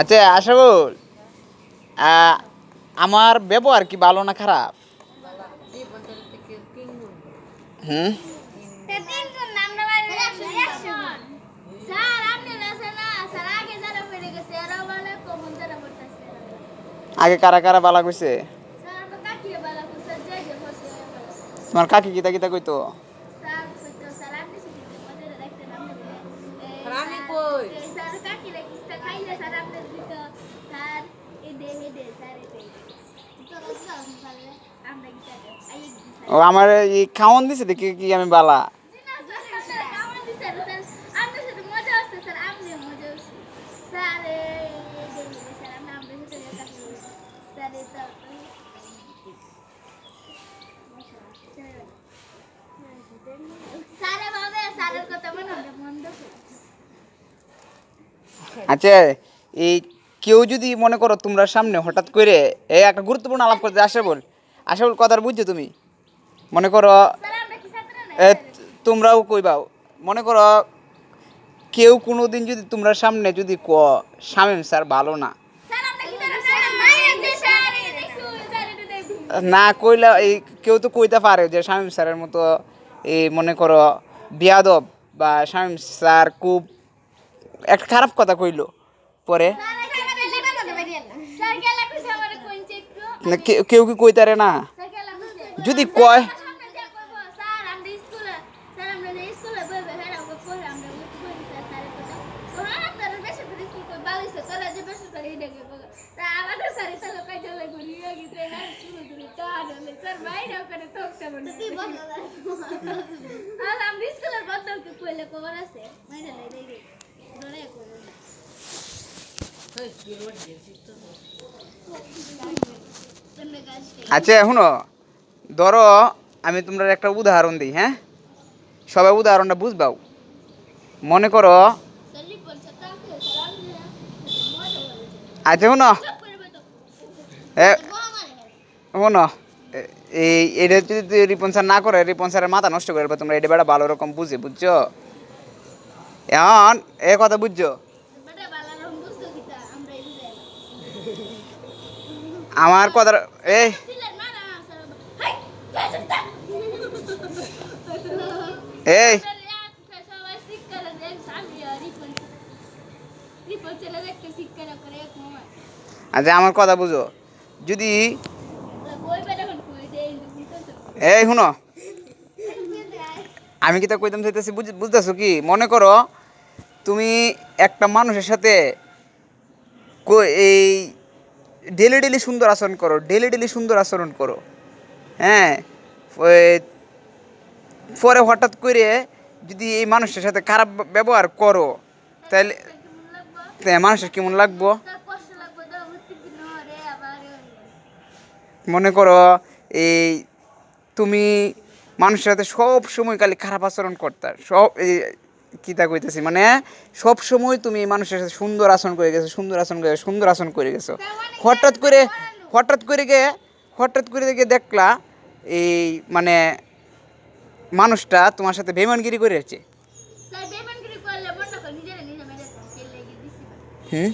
আচ্ছা আশাবুল, আমার ব্যবহার কি ভালো না খারাপ? হুম। আগে কারা কারা বালা কইছে? তোমার কাকি কিতা কিতা কইতো? ও আমার এই খাওয়ান দিছে দেখি কি আমি বালা। আচ্ছা, এই কেউ যদি মনে করো তোমরা সামনে হঠাৎ করে এই একটা গুরুত্বপূর্ণ আলাপ করতে আশাবুল, আশাবুল কথার বুঝছো তুমি? মনে করো তোমরাও কইবাও, মনে করো কেউ কোনো দিন যদি তোমরা সামনে যদি শামীম স্যার ভালো না, না কইলা এই কেউ তো কইতে পারে যে শামীম স্যারের মতো এই মনে করো বিয়াদব, বা শামীম স্যার খুব একটা খারাপ কথা কইলো পরে কেউ কি কইতারে না? যদি কয় আচ্ছা শুনো, ধরো আমি তোমরা একটা উদাহরণ দিই, হ্যাঁ সবাই উদাহরণটা বুঝবাও। মনে করো আচ্ছা শুনো শুনো, এই এটা যদি রিপন স্যার না করে, রিপন স্যারের মাথা নষ্ট করে দেবে তোমরা, এটা বেড়া ভালো রকম বুঝছো এখন এ কথা বুঝছো? আমার কথা এই এই আচ্ছা আমার কথা বুঝো, যদি এই শুনো আমি কি তা কইতাম চাইতেছি বুঝতেছো কি? মনে করো তুমি একটা মানুষের সাথে এই ডেলি ডেলি সুন্দর আচরণ করো, ডেলি ডেলি সুন্দর আচরণ করো, হ্যাঁ পরে হঠাৎ করে যদি এই মানুষের সাথে খারাপ ব্যবহার করো, তাহলে মানুষের কেমন লাগবো? মনে করো এই তুমি মানুষের সাথে সব সময় খালি খারাপ আচরণ করতে, সব এই কীটা কইতেছি মানে সব সময় তুমি মানুষের সাথে সুন্দর আচরণ করে গেছো, সুন্দর আচরণ করে সুন্দর আচরণ করে গেছো, হঠাৎ করে হঠাৎ করে গিয়ে দেখলা এই মানে মানুষটা তোমার সাথে বেইমানগিরি করে যাচ্ছে। হুম